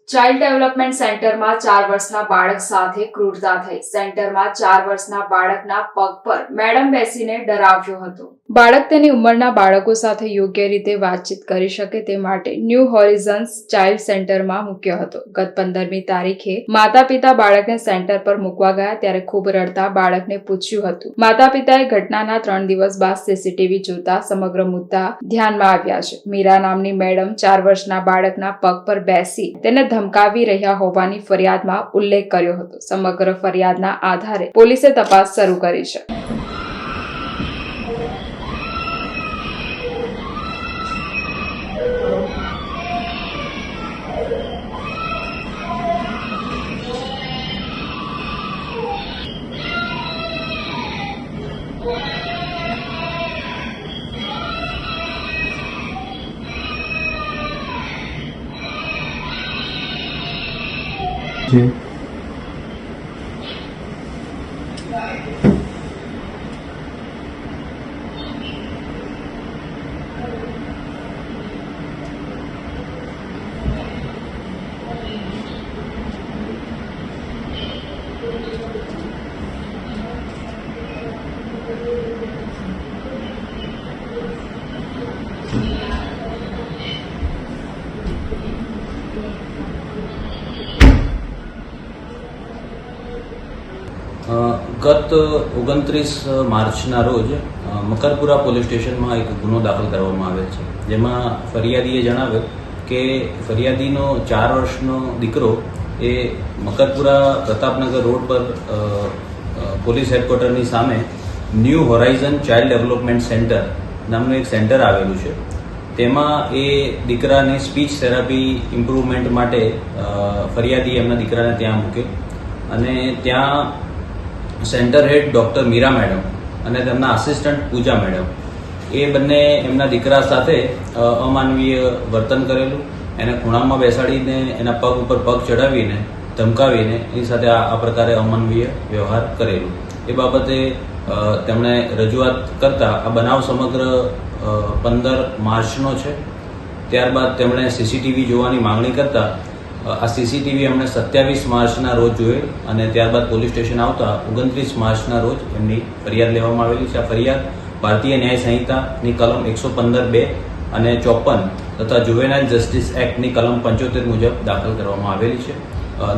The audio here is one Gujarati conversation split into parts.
ચાઇલ્ડ ડેવલપમેન્ટ સેન્ટરમાં 4 વર્ષના બાળક સાથે ક્રૂરતા થઈ. સેન્ટરમાં 4 વર્ષના બાળકના પગ પર મેડમ બેસીને ડરાવ્યો હતો. બાળક તેની ઉંમરના બાળકો સાથે યોગ્ય રીતે વાતચીત કરી શકે તે માટે ન્યૂ હોરિઝન્સ ચાઇલ્ડ સેન્ટરમાં મૂક્યો હતો. ગત 15મી તારીખે માતા પિતા બાળકને સેન્ટર પર મૂકવા ગયા ત્યારે ખૂબ રડતા બાળકને પૂછ્યું હતું. માતા પિતાએ ઘટનાના 3 દિવસ બાદ સીસીટીવી જોતા સમગ્ર મુદ્દા ધ્યાનમાં આવ્યા છે. મીરા નામની મેડમ 4 વર્ષના બાળકના પગ પર બેસી તેને ધમકાવી રહ્યા હોવાની ફરિયાદમાં ઉલ્લેખ કર્યો હતો. સમગ્ર ફરિયાદના આધારે પોલીસે તપાસ શરૂ કરી છે. जी ગત 29 માર્ચના રોજ મકરપુરા પોલીસ સ્ટેશનમાં એક ગુનો દાખલ કરવામાં આવેલ છે, જેમાં ફરિયાદીએ જણાવેલ કે ફરિયાદીનો 4 વર્ષનો દીકરો એ મકરપુરા પ્રતાપનગર રોડ પર પોલીસ હેડક્વાર્ટરની સામે new Horizon child development centre નામનું એક સેન્ટર આવેલું છે. તેમાં એ દીકરાની સ્પીચ થેરાપી ઇમ્પ્રુવમેન્ટ માટે ફરિયાદી એમના દીકરાને ત્યાં મૂકેલ અને ત્યાં centre head doctor Meera madam અને તેમના આસિસ્ટન્ટ પૂજા મેડમ એ બંને એમના દીકરા સાથે અમાનવીય વર્તન કરેલું. એને ખૂણામાં બેસાડીને એના પગ ઉપર પગ ચડાવીને ધમકાવીને એની સાથે આ પ્રકારે અમાનવીય વ્યવહાર કરેલું. એ બાબતે તેમણે રજૂઆત કરતા આ બનાવ સમગ્ર 15 માર્ચનો છે. ત્યારબાદ તેમણે સીસીટીવી જોવાની માંગણી કરતા આ સીસીટીવી એમણે 27 માર્ચના રોજ જોયેલ અને ત્યારબાદ પોલીસ સ્ટેશન આવતા 29 માર્ચના રોજ એમની ફરિયાદ લેવામાં આવેલી છે. આ ફરિયાદ ભારતીય ન્યાય સંહિતાની કલમ 115(2) અને 54 તથા જુવેનાઇલ જસ્ટિસ એક્ટની કલમ 75 મુજબ દાખલ કરવામાં આવેલી છે.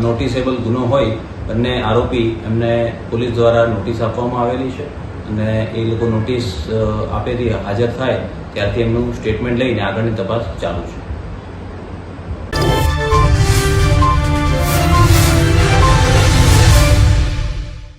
નોટિસેબલ ગુનો હોય બંને આરોપી એમને પોલીસ દ્વારા નોટિસ આપવામાં આવેલી છે અને એ લોકો નોટિસ આપેથી હાજર થાય ત્યારથી એમનું સ્ટેટમેન્ટ લઈને આગળની તપાસ ચાલુ છે.